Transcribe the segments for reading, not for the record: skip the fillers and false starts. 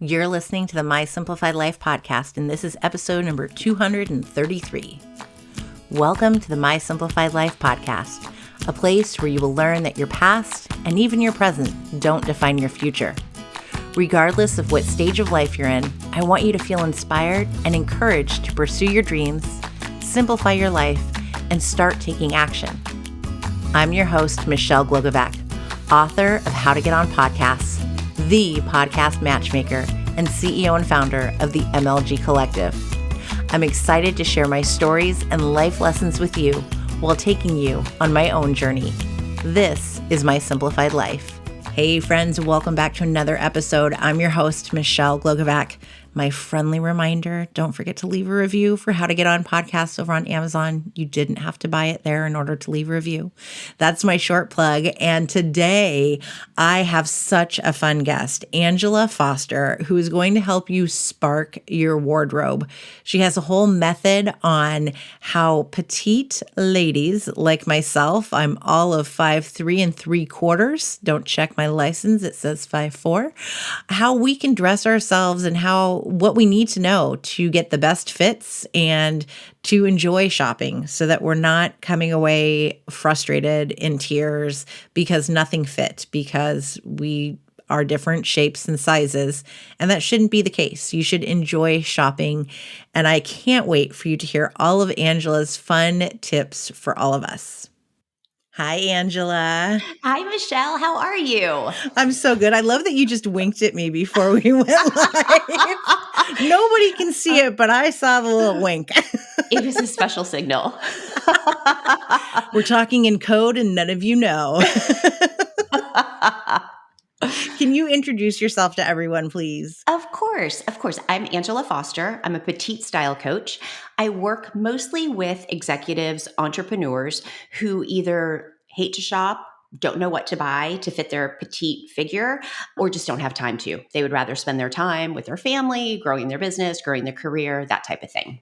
You're listening to the My Simplified Life podcast, and this is episode number 233. Welcome to the My Simplified Life podcast, a place where you will learn that your past and even your present don't define your future. Regardless of what stage of life you're in, I want you to feel inspired and encouraged to pursue your dreams, simplify your life, and start taking action. I'm your host, Michelle Glogovac, author of How to Get on Podcasts, the podcast matchmaker, and CEO and founder of the MLG Collective. I'm excited to share my stories and life lessons with you while taking you on my own journey. This is My Simplified Life. Hey friends, welcome back to another episode. I'm your host, Michelle Glogovac. My friendly reminder, don't forget to leave a review for How to Get on Podcasts over on Amazon. You didn't have to buy it there in order to leave a review. That's my short plug. And today I have such a fun guest, Angela Foster, who is going to help you spark your wardrobe. She has a whole method on how petite ladies like myself, I'm all of 5'3" and 3/4. Don't check my license. It says 5'4", how we can dress ourselves and what we need to know to get the best fits and to enjoy shopping so that we're not coming away frustrated in tears because nothing fit, because we are different shapes and sizes. And that shouldn't be the case. You should enjoy shopping. And I can't wait for you to hear all of Angela's fun tips for all of us. Hi, Angela. Hi, Michelle. How are you? I'm so good. I love that you just winked at me before we went live. Nobody can see it, but I saw the little wink. It was a special signal. We're talking in code and none of you know. Can you introduce yourself to everyone, please? Of course. I'm Angela Foster. I'm a petite-style coach. I work mostly with executives, entrepreneurs who either hate to shop, don't know what to buy to fit their petite figure, or just don't have time to. They would rather spend their time with their family, growing their business, growing their career, that type of thing.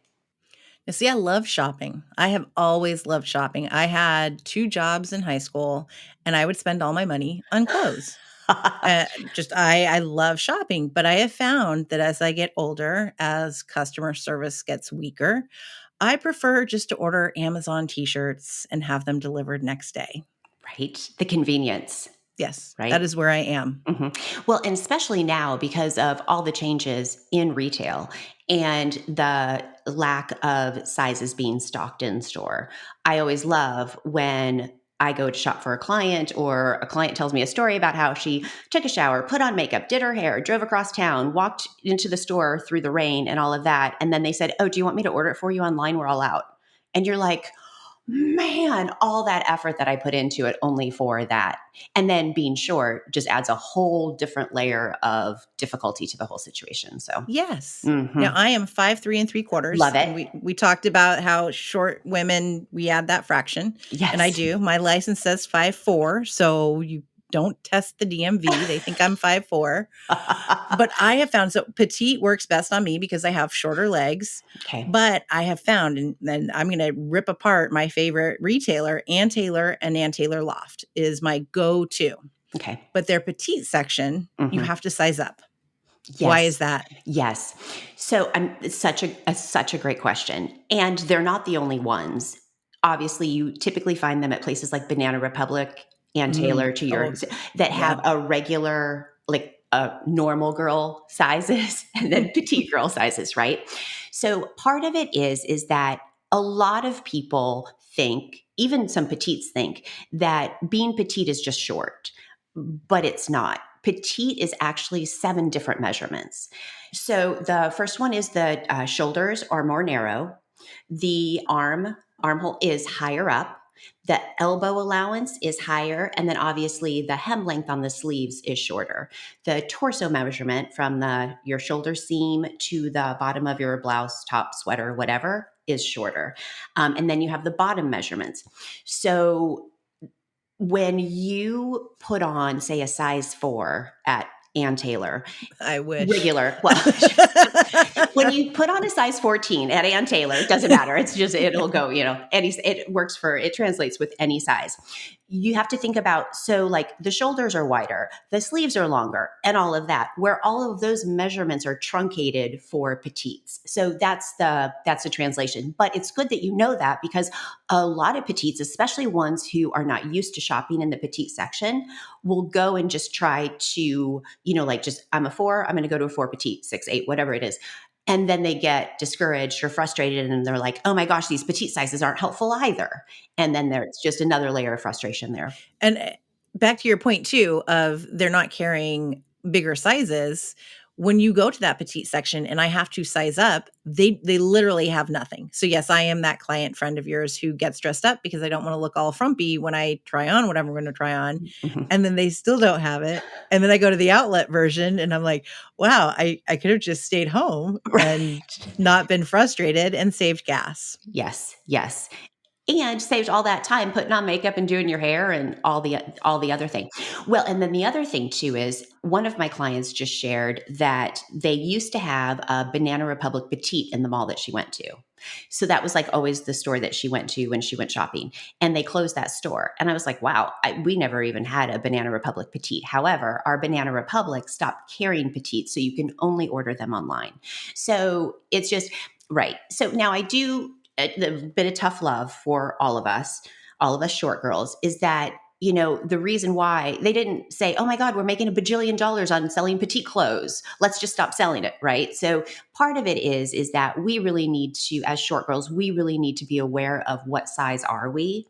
Now, see, I love shopping. I have always loved shopping. I had 2 jobs in high school, and I would spend all my money on clothes. I love shopping, but I have found that as I get older, as customer service gets weaker, I prefer just to order Amazon t-shirts and have them delivered next day. Right? The convenience. Yes, right? That is where I am. Mm-hmm. Well, and especially now because of all the changes in retail and the lack of sizes being stocked in store. I always love when I go to shop for a client or a client tells me a story about how she took a shower, put on makeup, did her hair, drove across town, walked into the store through the rain and all of that. And then they said, "Oh, do you want me to order it for you online? We're all out." And you're like, man, all that effort that I put into it only for that. And then being short just adds a whole different layer of difficulty to the whole situation. So yes. Now I am 5'3" and 3/4. Love it. And we talked about how short women, we add that fraction. Yes. And I do. My license says 5'4", so you don't test the DMV. They think I'm 5'4". But I have found, so petite works best on me because I have shorter legs. Okay. But I have found, and then I'm going to rip apart my favorite retailer, Ann Taylor and Ann Taylor Loft is my go-to. Okay. But their petite section, you have to size up. Yes. Why is that? Yes. So it's such a great question. And they're not the only ones. Obviously, you typically find them at places like Banana Republic, Ann Taylor that have a regular, like a normal girl sizes and then petite girl sizes, right? So part of it is that a lot of people think, even some petites think, that being petite is just short, but it's not. Petite is actually 7 different measurements. So the first one is the shoulders are more narrow. The armhole is higher up. The elbow allowance is higher. And then obviously the hem length on the sleeves is shorter. The torso measurement from your shoulder seam to the bottom of your blouse, top, sweater, whatever, is shorter. And then you have the bottom measurements. So when you put on, say, a size 4 at Ann Taylor, I wish. regular, well, When you put on a size 14 at Ann Taylor, it doesn't matter. It's just, it'll go, it translates with any size. You have to think about, so like the shoulders are wider, the sleeves are longer, and all of that, where all of those measurements are truncated for petites. So that's the translation. But it's good that you know that, because a lot of petites, especially ones who are not used to shopping in the petite section, will go and just try to, I'm a 4, I'm going to go to a 4 petite, 6, 8, whatever it is. And then they get discouraged or frustrated, and they're like, oh my gosh, these petite sizes aren't helpful either. And then there's just another layer of frustration there. And back to your point too, of they're not carrying bigger sizes. When you go to that petite section and I have to size up, they literally have nothing. So yes, I am that client friend of yours who gets dressed up because I don't want to look all frumpy when I try on whatever I'm going to try on. Mm-hmm. And then they still don't have it. And then I go to the outlet version and I'm like, wow, I could have just stayed home and not been frustrated and saved gas. Yes, yes. And saved all that time putting on makeup and doing your hair and all the other thing. Well, and then the other thing too is, one of my clients just shared that they used to have a Banana Republic Petite in the mall that she went to. So that was like always the store that she went to when she went shopping, and they closed that store. And I was like, wow, we never even had a Banana Republic Petite. However, our Banana Republic stopped carrying Petite, so you can only order them online. So it's just right. So now I do a bit of tough love for all of us short girls, is that, the reason why they didn't say, oh my God, we're making $1 bajillion on selling petite clothes, let's just stop selling it, right? So part of it is that we really need to, as short girls, we really need to be aware of what size are we,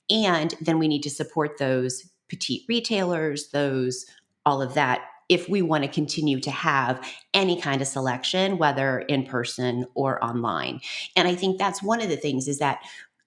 and then we need to support those petite retailers, those, all of that, if we want to continue to have any kind of selection, whether in person or online. And I think that's one of the things, is that,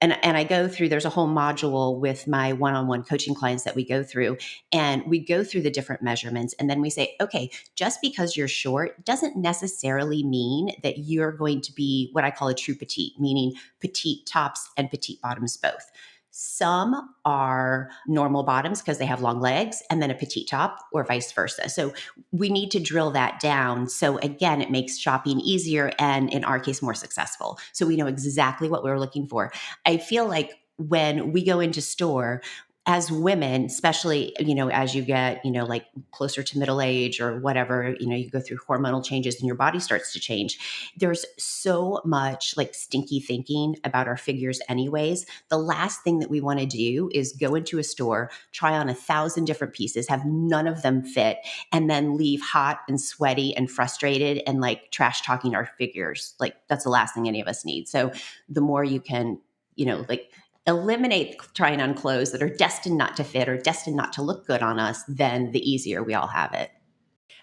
and I go through, there's a whole module with my one-on-one coaching clients that we go through, and we go through the different measurements. And then we say, okay, just because you're short doesn't necessarily mean that you're going to be what I call a true petite, meaning petite tops and petite bottoms both. Some are normal bottoms because they have long legs, and then a petite top, or vice versa. So we need to drill that down. So again, it makes shopping easier, and in our case, more successful. So we know exactly what we're looking for. I feel like when we go into store, as women, especially, as you get, like closer to middle age or whatever, you go through hormonal changes and your body starts to change. There's so much like stinky thinking about our figures anyways. The last thing that we want to do is go into a store, try on 1,000 different pieces, have none of them fit, and then leave hot and sweaty and frustrated and like trash talking our figures. Like, that's the last thing any of us need. So the more you can, like, eliminate trying on clothes that are destined not to fit or destined not to look good on us, then the easier we all have it.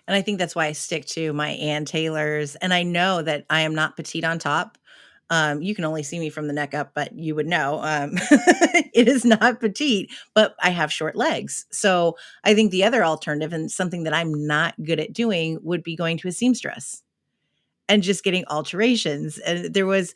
And I think that's why I stick to my Ann Taylors. And I know that I am not petite on top. You can only see me from the neck up, but you would know it is not petite, but I have short legs. So I think the other alternative, and something that I'm not good at doing, would be going to a seamstress and just getting alterations. And there was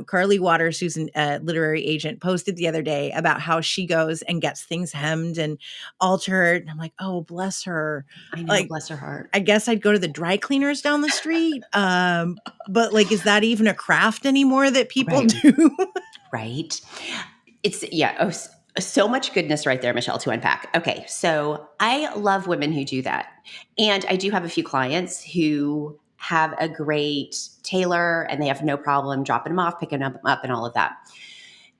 Carly Waters, who's a literary agent, posted the other day about how she goes and gets things hemmed and altered. And I'm like, oh, bless her. I know, Like, bless her heart. I guess I'd go to the dry cleaners down the street. But like, is that even a craft anymore that people Right. do? Right. It's, yeah. Oh, so much goodness right there, Michelle, to unpack. Okay. So I love women who do that. And I do have a few clients who have a great tailor, and they have no problem dropping them off, picking them up, and all of that.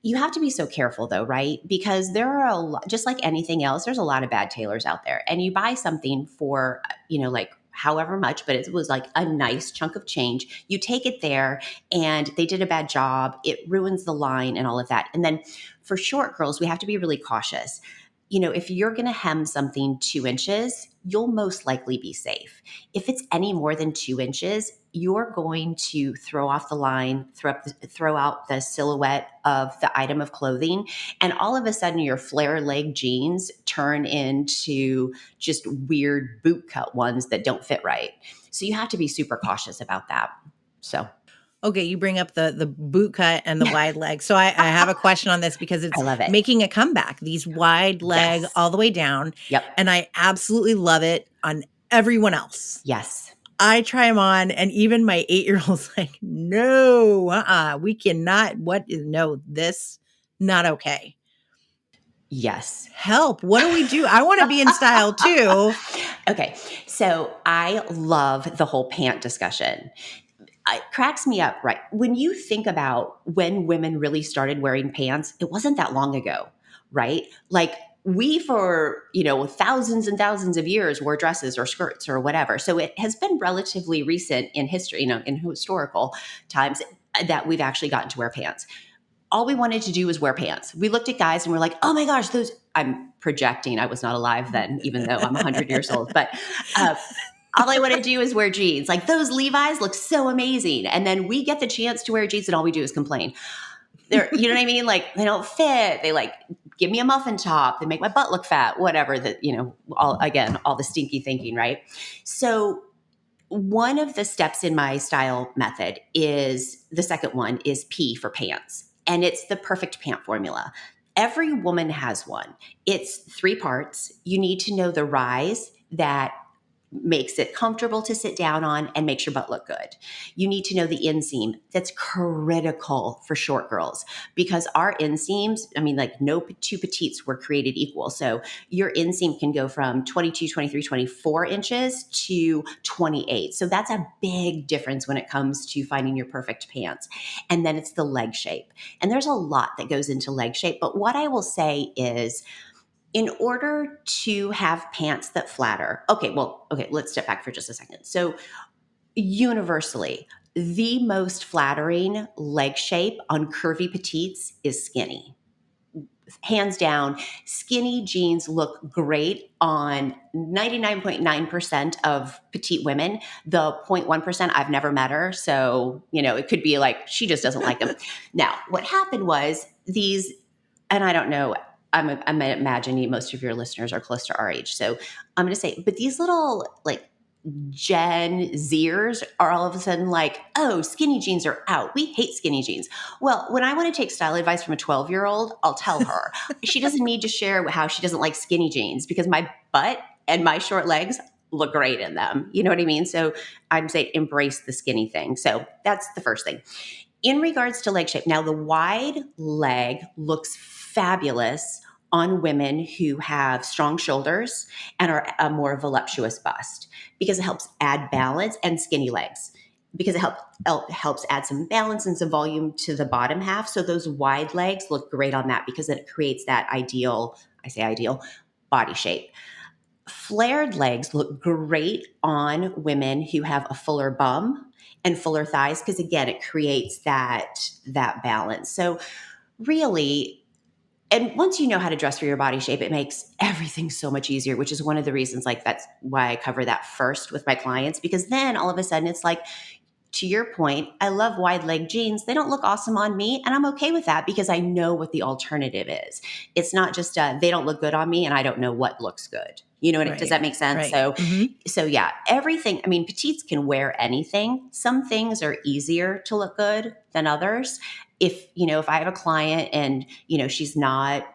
You have to be so careful though, right? Because there are a lot, just like anything else, there's a lot of bad tailors out there. And you buy something for, like however much, but it was like a nice chunk of change. You take it there and they did a bad job. It ruins the line and all of that. And then for short girls, we have to be really cautious. If you're going to hem something 2 inches, you'll most likely be safe. If it's any more than 2 inches, you're going to throw off the line, throw out the silhouette of the item of clothing, and all of a sudden your flare leg jeans turn into just weird boot cut ones that don't fit right. So you have to be super cautious about that. So Okay, you bring up the boot cut and the wide leg. So I have a question on this because I it's love it. making a comeback, these wide leg Yes. all the way down. Yep. And I absolutely love it on everyone else. Yes. I try them on, and even my 8-year-old's like, no, we cannot. No, this, not okay. Yes. Help. What do we do? I want to be in style too. Okay. So I love the whole pant discussion. It cracks me up, right? When you think about when women really started wearing pants, it wasn't that long ago, right? Like we for, thousands and thousands of years wore dresses or skirts or whatever. So it has been relatively recent in history, in historical times that we've actually gotten to wear pants. All we wanted to do was wear pants. We looked at guys and we're like, oh my gosh, I'm projecting. I was not alive then, even though I'm 100 years old. But all I want to do is wear jeans. Like those Levi's look so amazing. And then we get the chance to wear jeans and all we do is complain. You know what I mean? Like they don't fit. They like give me a muffin top. They make my butt look fat, whatever all the stinky thinking, right? So one of the steps in my style method is the second one is P for pants. And it's the perfect pant formula. Every woman has one. It's 3 parts. You need to know the rise that makes it comfortable to sit down on and makes your butt look good. You need to know the inseam. That's critical for short girls because our inseams, like no two petites were created equal. So your inseam can go from 22, 23, 24 inches to 28. So that's a big difference when it comes to finding your perfect pants. And then it's the leg shape. And there's a lot that goes into leg shape. But what I will say is, in order to have pants that flatter, let's step back for just a second. So universally, the most flattering leg shape on curvy petites is skinny. Hands down, skinny jeans look great on 99.9% of petite women. The 0.1%, I've never met her. So, it could be like, she just doesn't like them. Now, what happened was and I don't know, I'm imagining most of your listeners are close to our age. So I'm going to say, but these little like Gen Zers are all of a sudden like, oh, skinny jeans are out. We hate skinny jeans. Well, when I want to take style advice from a 12-year-old, I'll tell her. She doesn't need to share how she doesn't like skinny jeans because my butt and my short legs look great in them. You know what I mean? So I'm saying embrace the skinny thing. So that's the first thing. In regards to leg shape, now the wide leg looks fabulous on women who have strong shoulders and are a more voluptuous bust because it helps add balance, and skinny legs because it helps add some balance and some volume to the bottom half. So those wide legs look great on that because it creates that ideal body shape. Flared legs look great on women who have a fuller bum and fuller thighs because again, it creates that balance. So really, and once you know how to dress for your body shape, it makes everything so much easier, which is one of the reasons, like that's why I cover that first with my clients, because then all of a sudden it's like, to your point, I love wide leg jeans. They don't look awesome on me. And I'm okay with that because I know what the alternative is. It's not just they don't look good on me and I don't know what looks good. Right. Does that make sense? Right. So yeah, everything, petites can wear anything. Some things are easier to look good than others. If I have a client and, she's not,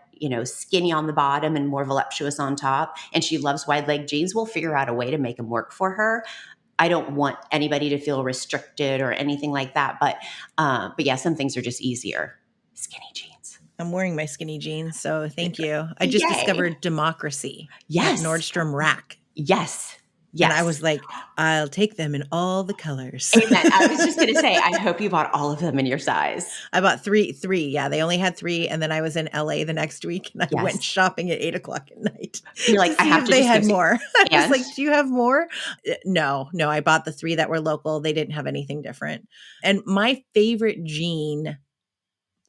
skinny on the bottom and more voluptuous on top, and she loves wide leg jeans, we'll figure out a way to make them work for her. I don't want anybody to feel restricted or anything like that. But yeah, some things are just easier. Skinny jeans. I'm wearing my skinny jeans, so thank you. I just discovered Democracy at Nordstrom Rack. Yes. And I was like, I'll take them in all the colors. Amen. I was just going to say, I hope you bought all of them in your size. I bought three. Yeah, they only had 3. And then I was in LA the next week and I went shopping at 8:00 at night. You're like, to see if they had more. I was like, do you have more? No, I bought the 3 that were local. They didn't have anything different. And my favorite jean,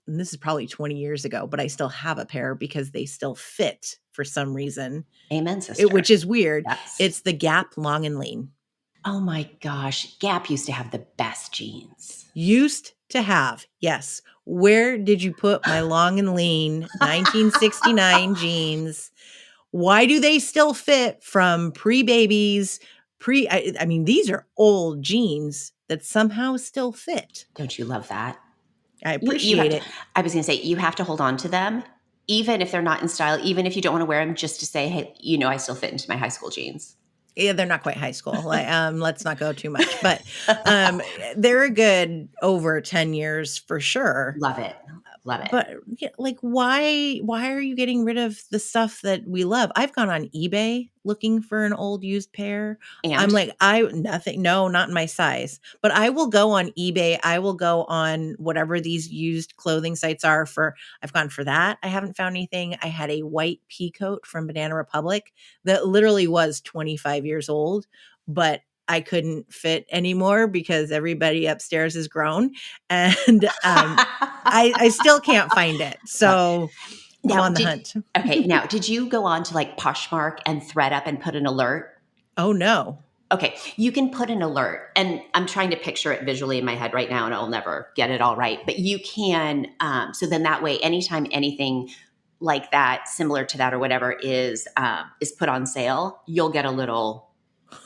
and this is probably 20 years ago, but I still have a pair because they still fit for some reason. Amen, sister. Which is weird. Yes. It's the Gap Long and Lean. Oh my gosh. Gap used to have the best jeans. Used to have, yes. Where did you put my long and lean 1969 jeans? Why do they still fit from pre-babies? These are old jeans that somehow still fit. Don't you love that? I appreciate it. I was going to say, you have to hold on to them, even if they're not in style, even if you don't want to wear them, just to say, hey, I still fit into my high school jeans. Yeah, they're not quite high school. Like, let's not go too much, but um, they're a good over 10 years for sure. Love it. Love it. But yeah, like, why are you getting rid of the stuff that we love? I've gone on eBay looking for an old used pair. I'm And like, nothing, no, not in my size. But I will go on eBay. I will go on whatever these used clothing sites are for. I've gone for that. I haven't found anything. I had a white pea coat from Banana Republic that literally was 25 years old, but I couldn't fit anymore because everybody upstairs is grown. And I still can't find it. love it. So I'm Now, on the hunt. did you go on to like Poshmark and thread up and put an alert? Oh no. Okay, you can put an alert, and I'm trying to picture it visually in my head right now, and I'll never get it all right. But you can, so then that way, anytime anything like that, similar to that or whatever, is put on sale, you'll get a little.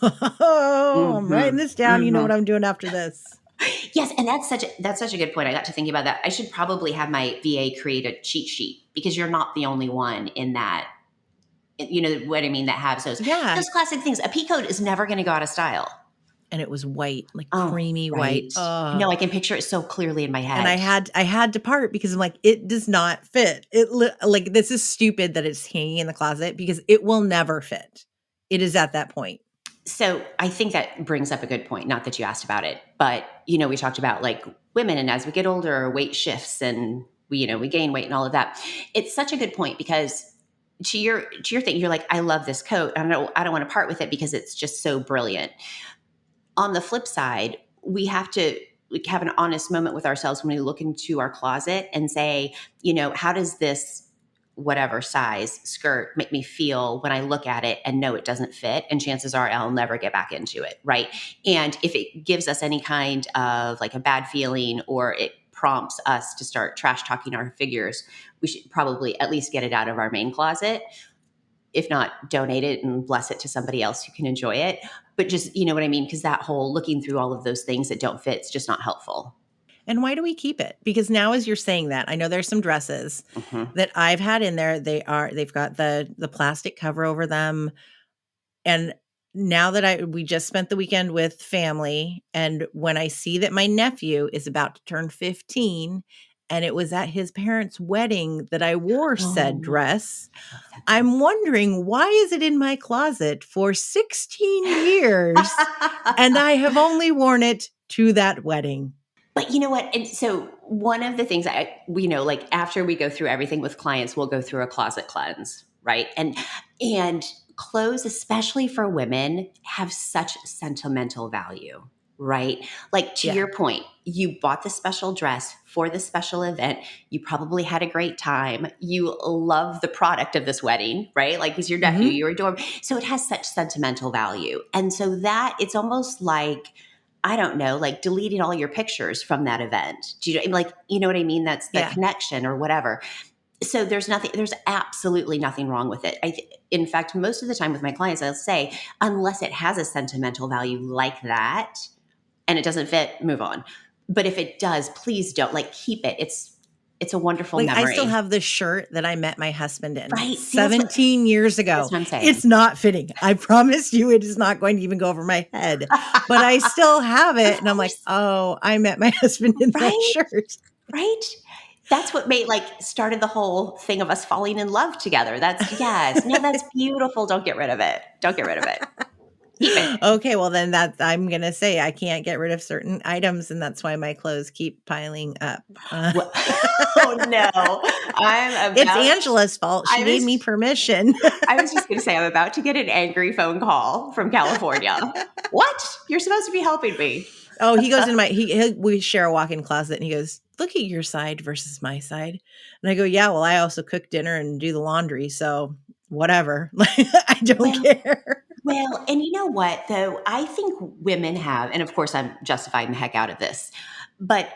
Oh, I'm writing Mhm, this down. You know what mhm. I'm doing after this. Yes, and that's such a good point. I got to thinking about that. I should probably have my VA create a cheat sheet because you're not the only one in that. You know what I mean? That has Yeah. those classic things. A pea coat is never going to go out of style. And it was white, like Oh, creamy white. right. Oh. No, I can picture it so clearly in my And head. I had to part because I'm like, it does not fit. Like, this is stupid that it's hanging in the closet because it will never fit. It is at that point. So I think that brings up a good point. Not that you asked about it, but we talked about like women, and as we get older, our weight shifts, and we gain weight and all of that. It's such a good point because to your thing, you're like, I love this coat. I don't want to part with it because it's just so brilliant. On the flip side, we have to like have an honest moment with ourselves when we look into our closet and say, how does this whatever size skirt make me feel when I look at it and know it doesn't fit? And chances are I'll never get back into it. Right. And if it gives us any kind of like a bad feeling, or it prompts us to start trash talking our figures, we should probably at least get it out of our main closet. If not, donate it and bless it to somebody else who can enjoy it. But just, you know what I mean? Because that whole looking through all of those things that don't fit is just not helpful. And why do we keep it? Because now as you're saying that, I know there's some dresses Hmm. that I've had in there. They've got the plastic cover over them. And now that we just spent the weekend with family, and when I see that my nephew is about to turn 15 and it was at his parents' wedding that I wore said Oh, dress, I love that I'm wondering, why is it in my closet for 16 years and dress. I have only worn it to that wedding? But you know what? And so one of the things we know, like after we go through everything with clients, we'll go through a closet cleanse, right? And clothes, especially for women, have such sentimental value, right? Like to Yeah. your point, you bought the special dress for the special event. You probably had a great time. You love the product of this wedding, right? Like he's your nephew, Mhm. you adore him. So it has such sentimental value. And so that it's almost like, I don't know, like deleting all your pictures from that event. Do you like, you know what I mean? That's the Yeah. connection or whatever. So there's absolutely nothing wrong with it. In fact, most of the time with my clients, I'll say, unless it has a sentimental value like that and it doesn't fit, move on. But if it does, please don't like keep it. It's a wonderful Like, I still memory. have the shirt that I met my husband in Right. See, 17 years that's ago. what I'm saying. It's not fitting. I promise you it is not going to even go over my head, but I still have Of it. And I'm like, course. oh, I met my husband in that Right. shirt. Right? That's what made like started the whole thing of us falling in love together. That's yes. No, that's beautiful. Don't get rid of it. Don't get rid of it. Keep it. Okay, well then I'm going to say I can't get rid of certain items, and that's why my clothes keep piling up. Well, oh no. I'm It's about Angela's fault. She I gave me was permission. I was just going to say I'm about to get an angry phone call from California. What? You're supposed to be helping me. Oh, he goes in we share a walk-in closet, and he goes, look at your side versus my side. And I go, yeah, well, I also cook dinner and do the laundry. So whatever. Like, I don't Well, care. Well, and you know what, though? I think women have, and of course, I'm justifying the heck out of this, but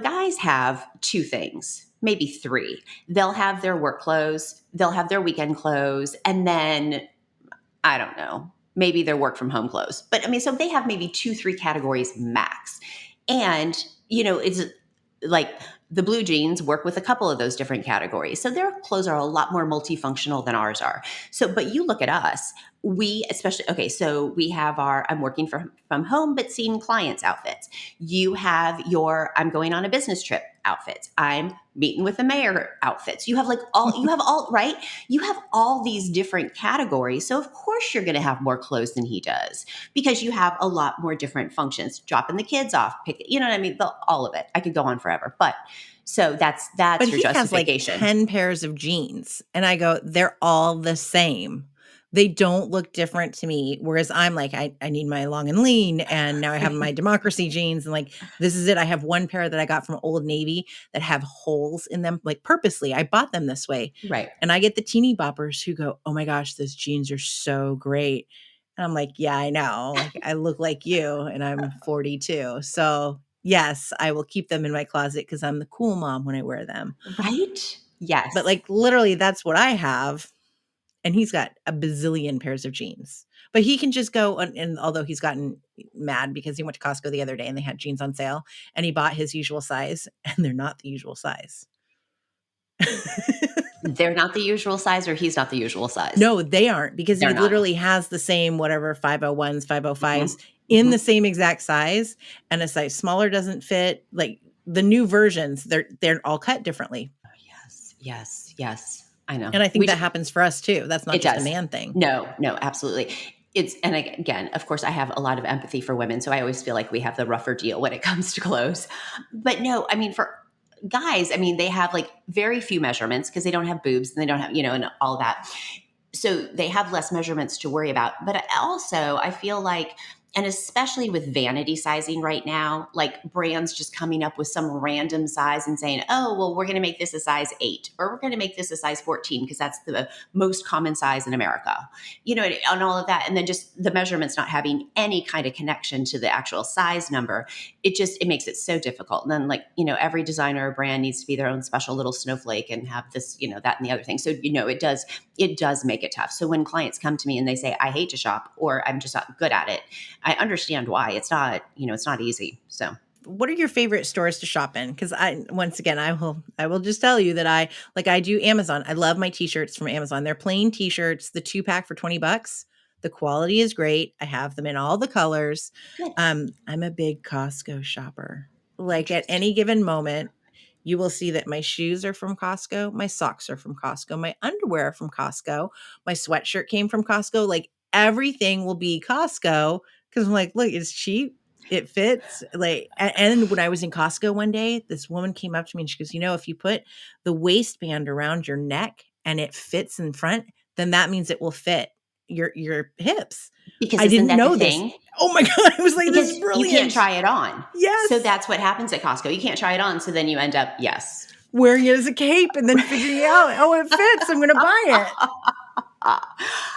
guys have two things, maybe three. They'll have their work clothes, they'll have their weekend clothes, and then I don't know, maybe their work from home clothes. But I mean, so they have maybe two, three categories max. And, it's like the blue jeans work with a couple of those different categories. So their clothes are a lot more multifunctional than ours are. So, but you look at us, we especially, okay, so we have our, I'm working from home, but seeing clients outfits. You have your, I'm going on a business trip outfits. I'm meeting with the mayor outfits. You have all, right? You have all these different categories. So of course you're going to have more clothes than he does because you have a lot more different functions, dropping the kids off, you know what I mean? All of it. I could go on forever, but so that's But your he has like justification. 10 pairs of jeans. And I go, they're all the same. They don't look different to me. Whereas I'm like, I need my long and lean. And now I have my democracy jeans. And like, this is it. I have one pair that I got from Old Navy that have holes in them, like purposely. I bought them this way. Right. And I get the teeny boppers who go, oh my gosh, those jeans are so great. And I'm like, yeah, I know. Like, I look like you and I'm 42. So yes, I will keep them in my closet because I'm the cool mom when I wear them. Right? But Yes. like literally, that's what I have. And he's got a bazillion pairs of jeans. But he can just go and although he's gotten mad because he went to Costco the other day and they had jeans on sale and he bought his usual size and they're not the usual size. They're not the usual size or he's not the usual size. No, they aren't because They're he not. literally has the same whatever 501s, 505s Mm-hmm. in Mm-hmm. the same exact size and a size smaller doesn't fit. Like the new versions, they're all cut differently. Yes. Yes. Yes. I know. And I think that happens for us too. That's not It just a does. man thing. No, no, absolutely. And again, of course, I have a lot of empathy for women. So I always feel like we have the rougher deal when it comes to clothes. But no, I mean, for guys, I mean, they have like very few measurements because they don't have boobs and they don't have, and all that. So they have less measurements to worry about. But also, I feel like, and especially with vanity sizing right now, like brands just coming up with some random size and saying, oh, well, we're going to make this a size 8 or we're going to make this a size 14 because that's the most common size in America, and all of that. And then just the measurements not having any kind of connection to the actual size number, it makes it so difficult. And then every designer or brand needs to be their own special little snowflake and have this, that and the other thing. So, it does make it tough. So when clients come to me and they say, I hate to shop or I'm just not good at it, I understand why. It's not easy. So What are your favorite stores to shop in? Because once again, I will just tell you that I do Amazon. I love my t-shirts from Amazon. They're plain t-shirts, the 2-pack for $20. The quality is great. I have them in all the colors. good. I'm a big Costco shopper. Like at Interesting. any given moment, you will see that my shoes are from Costco, my socks are from Costco, my underwear are from Costco, my sweatshirt came from Costco. Like everything will be Costco because I'm like, look, it's cheap. It fits. Like, and when I was in Costco one day, this woman came up to me and she goes, if you put the waistband around your neck and it fits in front, then that means it will fit your hips. Because I isn't didn't that the know this. thing? Oh my God. I was like, this Because is you can't brilliant. try it on. So Yes. that's what happens at Costco. You can't try it on. So then you end up, yes. Wearing it as a cape and then figuring out, oh, it fits. I'm going to buy it.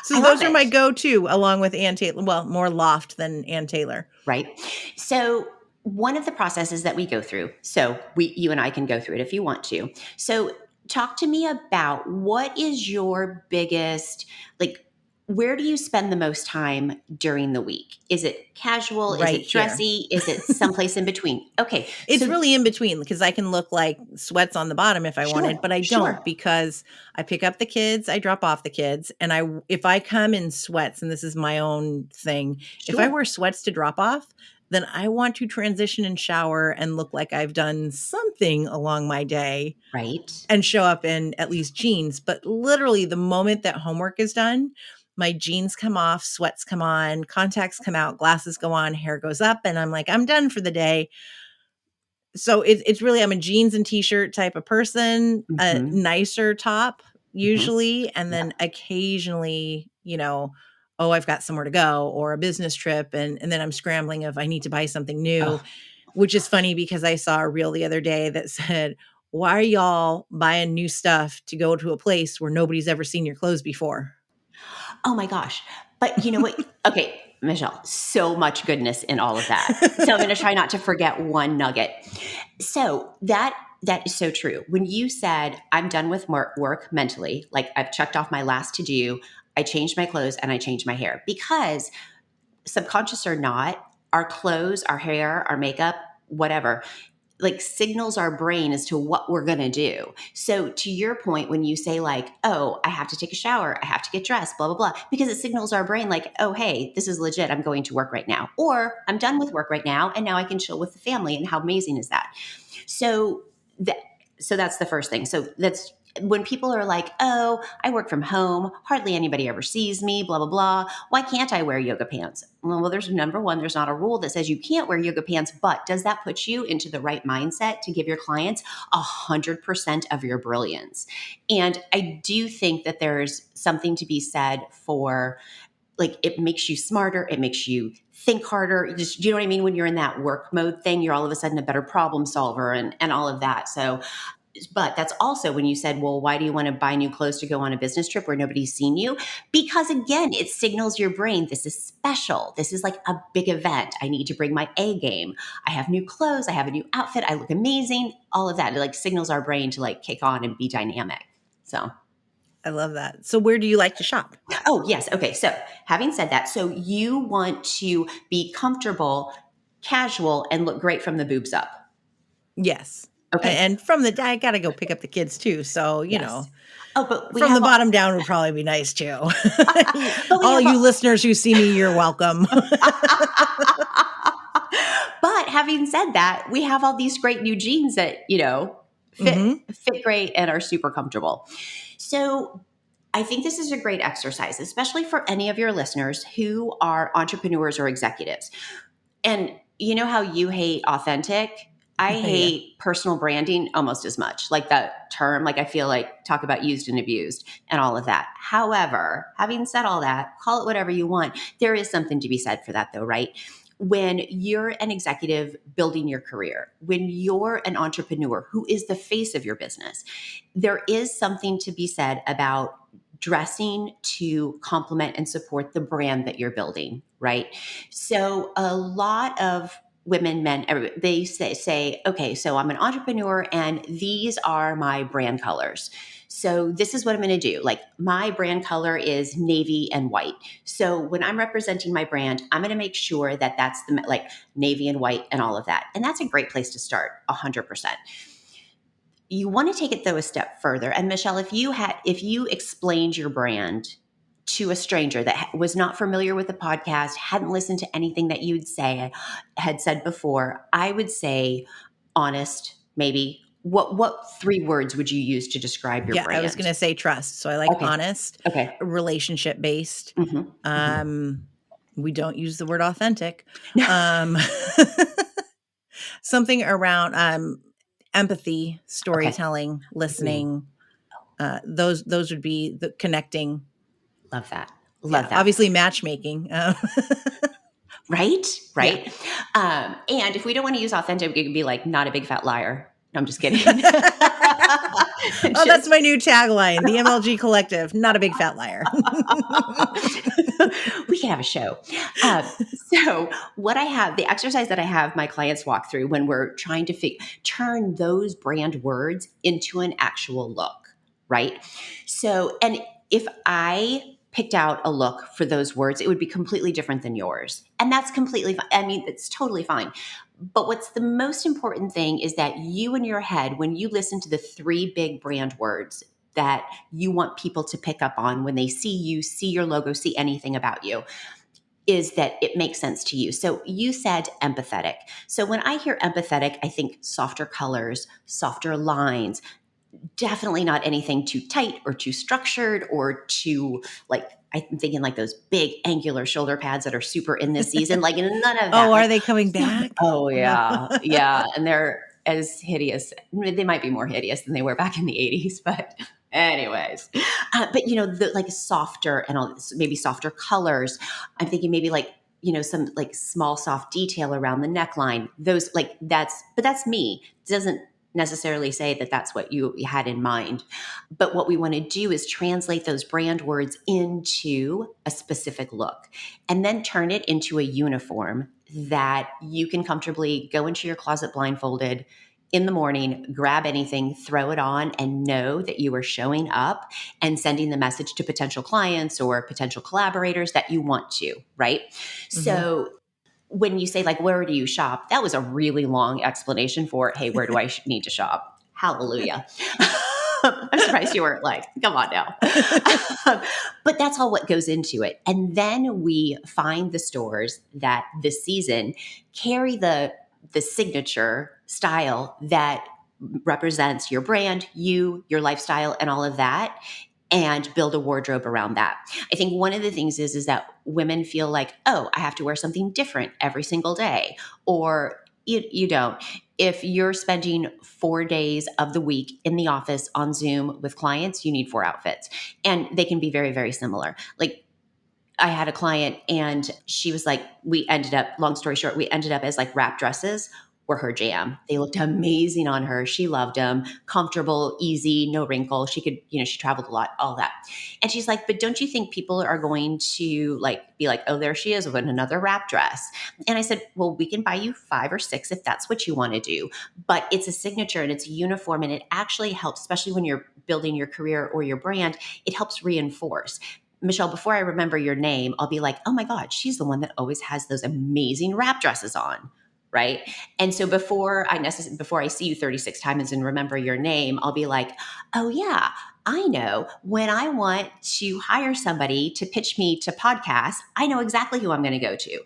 So I love those are my it. go-to along with Ann Taylor. Well, more Loft than Ann Taylor. Right. So one of the processes that we go through, so you and I can go through it if you want to. So talk to me about what is your biggest, like, where do you spend the most time during the week? Is it casual? Is Right it here. dressy? Is it someplace in between? Okay. It's So really in between because I can look like sweats on the bottom if I wanted, sure, but I don't sure. because I pick up the kids, I drop off the kids, and if I come in sweats, and this is my own thing, if I Sure. wear sweats to drop off, then I want to transition and shower and look like I've done something along my day Right. and show up in at least jeans. But literally, the moment that homework is done, my jeans come off, sweats come on, contacts come out, glasses go on, hair goes up, and I'm like, I'm done for the day. So it's really, I'm a jeans and t-shirt type of person, a Mm-hmm. nicer top Mm-hmm. usually, and Yeah. then occasionally, oh, I've got somewhere to go or a business trip, and then I'm scrambling if I need to buy something new, Oh, which is funny because I saw a reel the other day that said, why are y'all buying new stuff to go to a place where nobody's ever seen your clothes before? oh my gosh. But you know what? Okay, Michelle, so much goodness in all of that. So I'm going to try not to forget one nugget. So that is so true. When you said I'm done with work mentally, like I've checked off my last to do, I changed my clothes and I changed my hair because subconscious or not, our clothes, our hair, our makeup, whatever, like signals our brain as to what we're going to do. So to your point, when you say like, oh, I have to take a shower, I have to get dressed, blah, blah, blah, because it signals our brain like, oh, hey, this is legit. I'm going to work right now, or I'm done with work right now. And now I can chill with the family. And how amazing is that? So that, so that's the first thing. So that's when people are like, oh, I work from home, hardly anybody ever sees me, blah, blah, blah. Why can't I wear yoga pants? Well, there's number one, there's not a rule that says you can't wear yoga pants, but does that put you into the right mindset to give your clients 100% of your brilliance? And I do think that there's something to be said for like, it makes you smarter. It makes you think harder. Just, you know what I mean? When you're in that work mode thing, you're all of a sudden a better problem solver and all of that. So, but that's also when you said, well, why do you want to buy new clothes to go on a business trip where nobody's seen you? Because again, it signals your brain, this is special. This is like a big event. I need to bring my A game. I have new clothes. I have a new outfit. I look amazing. All of that. It like signals our brain to like kick on and be dynamic. So. I love that. So where do you like to shop? Oh, yes. Okay. So having said that, so you want to be comfortable, casual, and look great from the boobs up. Yes. Okay. And from the, I got to go pick up the kids too. So, you Yes. know, Oh, but we from the have bottom down would probably be nice too. but we All have you listeners who see me, you're welcome. But having said that, we have all these great new jeans that, you know, fit great and are super comfortable. So I think this is a great exercise, especially for any of your listeners who are entrepreneurs or executives. And you know how you hate authentic? I Yeah. hate personal branding almost as much. Like that term, like I feel like talk about used and abused and all of that. However, having said all that, call it whatever you want. There is something to be said for that though, right? When you're an executive building your career, when you're an entrepreneur who is the face of your business, there is something to be said about dressing to complement and support the brand that you're building, right? So a lot of women, men, they say, okay, so I'm an entrepreneur and these are my brand colors. So this is what I'm going to do. Like my brand color is navy and white. So when I'm representing my brand, I'm going to make sure that that's the like navy and white and all of that. And that's a great place to start 100%. You want to take it though a step further. And Michelle, if you explained your brand to a stranger that was not familiar with the podcast, hadn't listened to anything that had said before, I would say honest, maybe. What three words would you use to describe your Yeah, I was brand? going to say trust. So I like Okay. honest, Okay. relationship based. Mm-hmm. Mm-hmm. We don't use the word authentic. No. Um, something around empathy, Okay. storytelling, Ooh, listening. Those would be the connecting. love that. Yeah, Love that. obviously matchmaking. Right? Yeah. Right. And if we don't want to use authentic, it could be like not a big fat liar. No, I'm just kidding. Oh, that's Just my new tagline. The MLG Collective, not a big fat liar. we can have a show. So the exercise that I have my clients walk through when we're trying to turn those brand words into an actual look, right? So, and if I picked out a look for those words, it would be completely different than yours. And that's completely fine. I mean, it's totally fine. But what's the most important thing is that you in your head, when you listen to the three big brand words that you want people to pick up on when they see you, see your logo, see anything about you, is that it makes sense to you. So you said empathetic. So when I hear empathetic, I think softer colors, softer lines, definitely not anything too tight or too structured or too like, I'm thinking like those big angular shoulder pads that are super in this season, like none of that. Oh, Like, are they coming back? oh yeah, yeah. And they're as hideous. They might be more hideous than they were back in the 80s, but anyways. But you know, the like softer and all maybe softer colors. I'm thinking maybe like, you know, some like small soft detail around the neckline. Those like but that's me. It doesn't necessarily say that that's what you had in mind. But what we want to do is translate those brand words into a specific look and then turn it into a uniform that you can comfortably go into your closet blindfolded in the morning, grab anything, throw it on, and know that you are showing up and sending the message to potential clients or potential collaborators that you want to, right? Mhm. So when you say like, where do you shop? That was a really long explanation for, hey, where do I need to shop? Hallelujah. I'm surprised you weren't like, come on now. But that's all what goes into it. And then we find the stores that this season carry the signature style that represents your brand, your lifestyle, and all of that, and build a wardrobe around that. I think one of the things is that women feel like, oh, I have to wear something different every single day, or you don't. If you're spending 4 days of the week in the office on Zoom with clients, you need 4 outfits, and they can be very, very similar. Like, I had a client and she was like, we ended up, long story short, we ended up as like wrap dresses were her jam. They looked amazing on her. She loved them. Comfortable, easy, no wrinkle. She could, she traveled a lot, all that. And she's like, but don't you think people are going to like be like, oh, there she is with another wrap dress? And I said, well, we can buy you 5 or 6 if that's what you want to do. But it's a signature and it's a uniform, and it actually helps, especially when you're building your career or your brand, it helps reinforce. Michelle, before I remember your name, I'll be like, oh my God, she's the one that always has those amazing wrap dresses on. Right. And so before I see you 36 times and remember your name, I'll be like, oh yeah, I know when I want to hire somebody to pitch me to podcasts, I know exactly who I'm going to go to.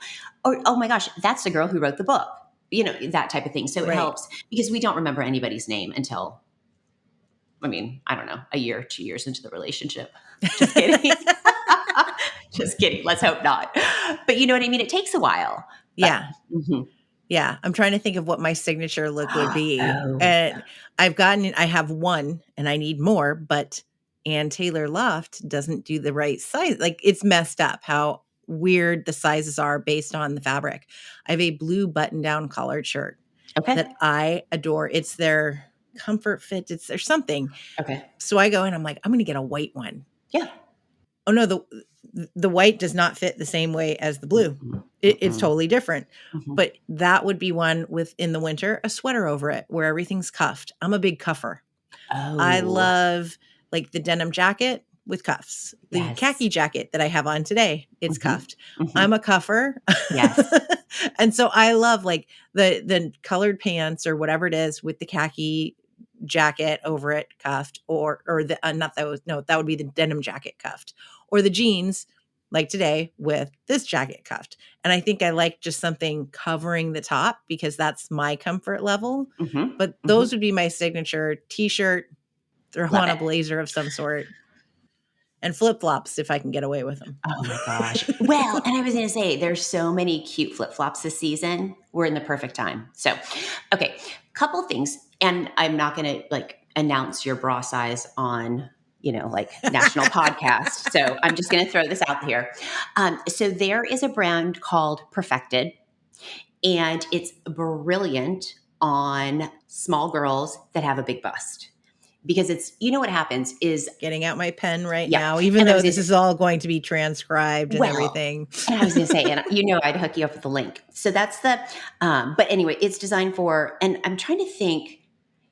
Or, oh my gosh, that's the girl who wrote the book, that type of thing. So it helps because we don't remember anybody's name until, I don't know, a year, 2 years into the relationship. Just kidding. Just kidding. Let's hope not. But you know what I mean? It takes a while. Yeah. Yeah. I'm trying to think of what my signature look would be. Oh. And I have one and I need more, but Ann Taylor Loft doesn't do the right size. Like, it's messed up how weird the sizes are based on the fabric. I have a blue button down collared shirt that I adore. It's their comfort fit. It's their something. Okay. So I go and I'm like, I'm going to get a white one. Yeah. Oh no, the white does not fit the same way as the blue. It's totally different. But that would be one with, in the winter, a sweater over it where everything's cuffed. I'm a big cuffer. Oh. I love like the denim jacket with cuffs. The khaki jacket that I have on today, it's cuffed. I'm a cuffer. Yes. And so I love like the colored pants or whatever it is with the khaki jacket over it cuffed, or the that would be the denim jacket cuffed, or the jeans like today with this jacket cuffed. And I think I like just something covering the top because that's my comfort level. But those would be my signature: t-shirt, throw on a blazer of some sort, and flip-flops if I can get away with them. Oh my gosh. Well, and I was going to say, there's so many cute flip-flops this season. We're in the perfect time. So, okay, couple things. And I'm not going to like announce your bra size on, national podcast. So I'm just going to throw this out here. So there is a brand called Perfected, and it's brilliant on small girls that have a big bust. Because it's, what happens is, getting out my pen right now, even though this is all going to be transcribed and everything. And I was going to say, and I'd hook you up with the link. So that's but anyway, it's designed for, and I'm trying to think,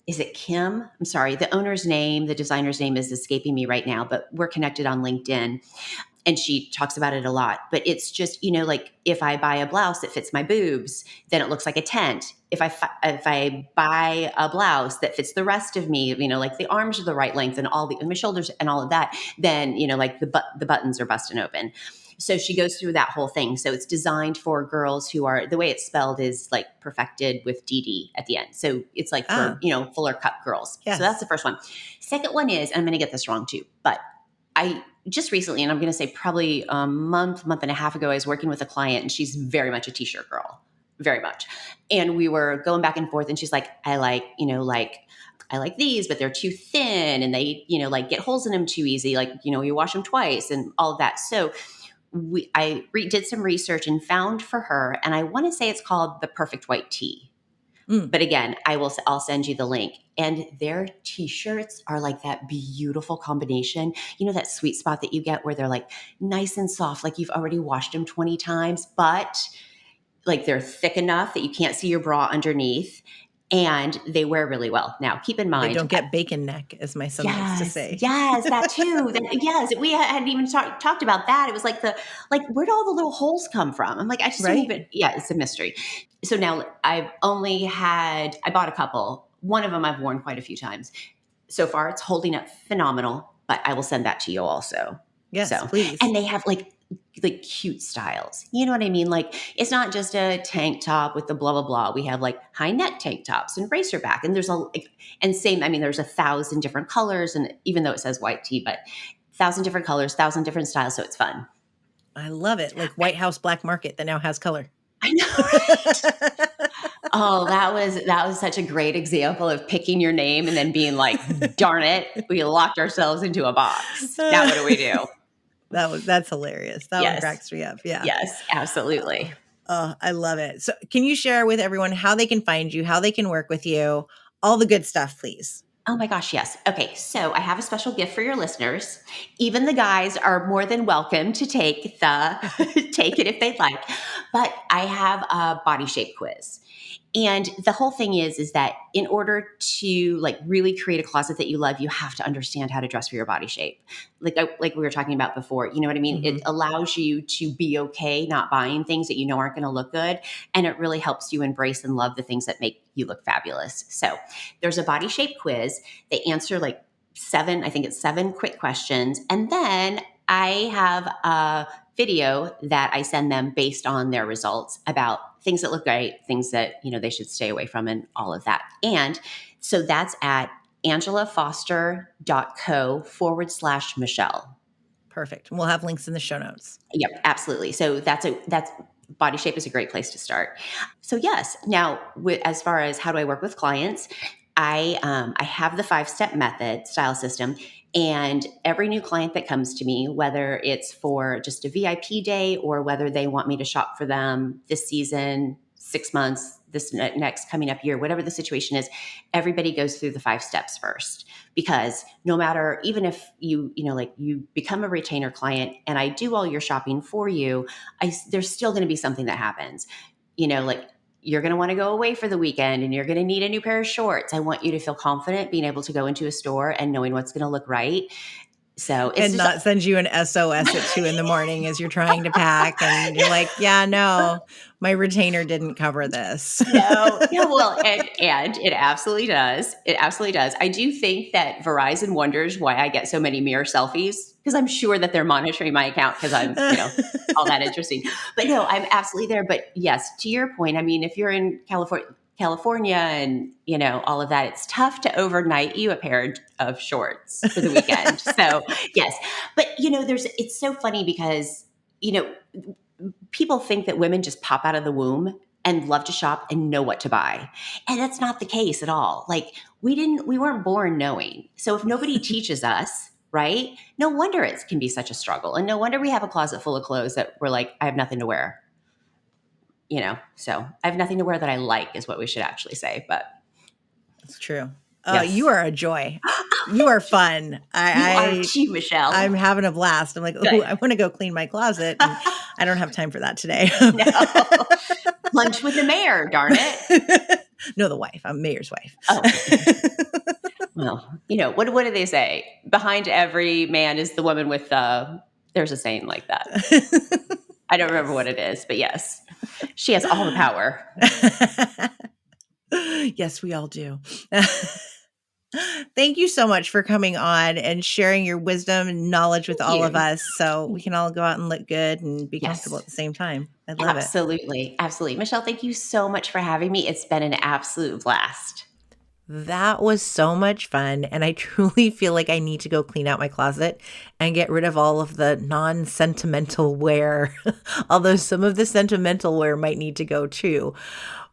is it Kim? I'm sorry. The owner's name, the designer's name is escaping me right now, but we're connected on LinkedIn. And she talks about it a lot, but it's just, like if I buy a blouse that fits my boobs, then it looks like a tent. If I buy a blouse that fits the rest of me, like the arms are the right length and and my shoulders and all of that, then, like the buttons are busting open. So she goes through that whole thing. So it's designed for girls who are, the way it's spelled is like perfected with DD at the end. So it's like for, fuller cut girls. Yes. So that's the first one. Second one is, and I'm going to get this wrong too, but I just recently, and I'm going to say probably a month and a half ago, I was working with a client and she's very much a t-shirt girl, very much. And we were going back and forth and she's like, I like these, but they're too thin and they, like get holes in them too easy. Like, you wash them twice and all of that. So I did some research and found for her, and I want to say it's called the Perfect White Tee. But again, I'll send you the link. And their t-shirts are like that beautiful combination. That sweet spot that you get where they're like nice and soft, like you've already washed them 20 times, but like they're thick enough that you can't see your bra underneath. and they wear really well. Now, keep in mind, they don't get bacon neck, as my son likes to say. Yes, that too. Yes, we hadn't even talked about that. It was like where do all the little holes come from? I'm like, I just don't even. Yeah, it's a mystery. So now I bought a couple. One of them I've worn quite a few times. So far, it's holding up phenomenal. But I will send that to you also. Yes, please. And they have like cute styles. You know what I mean? Like, it's not just a tank top with the blah, blah, blah. We have like high neck tank tops and racer back. And there's there's 1,000 different colors. And even though it says white tee, but 1,000 different colors, 1,000 different styles. So it's fun. I love it. Like White House Black Market that now has color. I know, right? Oh, that was such a great example of picking your name and then being like, darn it, we locked ourselves into a box. Now what do we do? That's hilarious. That one cracks me up. Yeah. Yes, absolutely. Oh, I love it. So can you share with everyone how they can find you, how they can work with you, all the good stuff, please? Oh my gosh, yes. Okay, so I have a special gift for your listeners. Even the guys are more than welcome to take it if they'd like. But I have a body shape quiz. And the whole thing is that in order to like really create a closet that you love, you have to understand how to dress for your body shape. Like we were talking about before, you know what I mean? Mm-hmm. It allows you to be okay not buying things that you know aren't going to look good. And it really helps you embrace and love the things that make you look fabulous. So there's a body shape quiz. They answer like 7 quick questions. And then I have a video that I send them based on their results about things that look great, things that, they should stay away from, and all of that. And so that's at angelafoster.co/Michelle. Perfect. We'll have links in the show notes. Yep, absolutely. So that's body shape is a great place to start. So yes, now as far as how do I work with clients, I have the 5-step method style system. And every new client that comes to me, whether it's for just a VIP day or whether they want me to shop for them this season, 6 months, this next coming up year, whatever the situation is, everybody goes through the 5 steps first. Because no matter, even if you become a retainer client and I do all your shopping for you, there's still going to be something that happens. You're going to want to go away for the weekend and you're going to need a new pair of shorts. I want you to feel confident being able to go into a store and knowing what's going to look right. So it's not send you an SOS at 2 a.m. as you're trying to pack and you're like, yeah, no, my retainer didn't cover this. No, well, and it absolutely does. It absolutely does. I do think that Verizon wonders why I get so many mirror selfies, because I'm sure that they're monitoring my account because I'm, all that interesting. But no, I'm absolutely there. But yes, to your point, I mean, if you're in California and, all of that, it's tough to overnight you a pair of shorts for the weekend. So yes, but it's so funny because, people think that women just pop out of the womb and love to shop and know what to buy. And that's not the case at all. Like we weren't born knowing. So if nobody teaches us, right, no wonder it can be such a struggle. And no wonder we have a closet full of clothes that we're like, I have nothing to wear. So I have nothing to wear that I like is what we should actually say, but. That's true. Yes. You are a joy. You are fun. You are too, Michelle. I'm having a blast. I'm like, oh, I want to go clean my closet. And I don't have time for that today. No. Lunch with the mayor, darn it. No, the wife. I'm mayor's wife. Oh. Well, what do they say? Behind every man is the woman with there's a saying like that. I don't remember what it is, but yes, she has all the power. Yes, we all do. Thank you so much for coming on and sharing your wisdom and knowledge with all of us so we can all go out and look good and be comfortable at the same time. I love it. Absolutely. Absolutely. Michelle, thank you so much for having me. It's been an absolute blast. That was so much fun. And I truly feel like I need to go clean out my closet and get rid of all of the non-sentimental wear, although some of the sentimental wear might need to go too.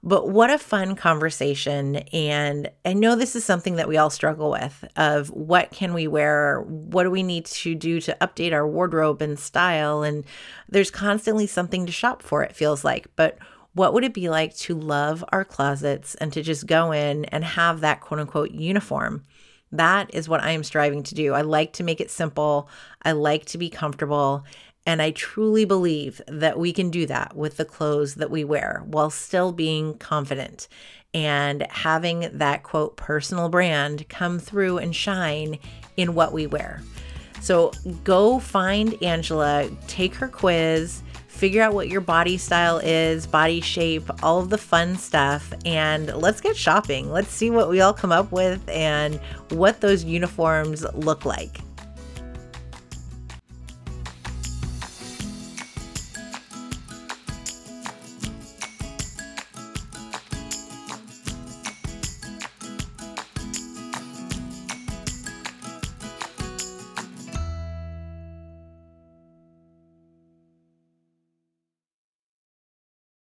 But what a fun conversation. And I know this is something that we all struggle with of what can we wear? What do we need to do to update our wardrobe and style? And there's constantly something to shop for, it feels like. But what would it be like to love our closets and to just go in and have that quote unquote uniform? That is what I am striving to do. I like to make it simple. I like to be comfortable. And I truly believe that we can do that with the clothes that we wear while still being confident. and having that quote personal brand come through and shine in what we wear. So go find Angela, take her quiz, figure out what your body style is, body shape, all of the fun stuff, and let's get shopping. Let's see what we all come up with and what those uniforms look like.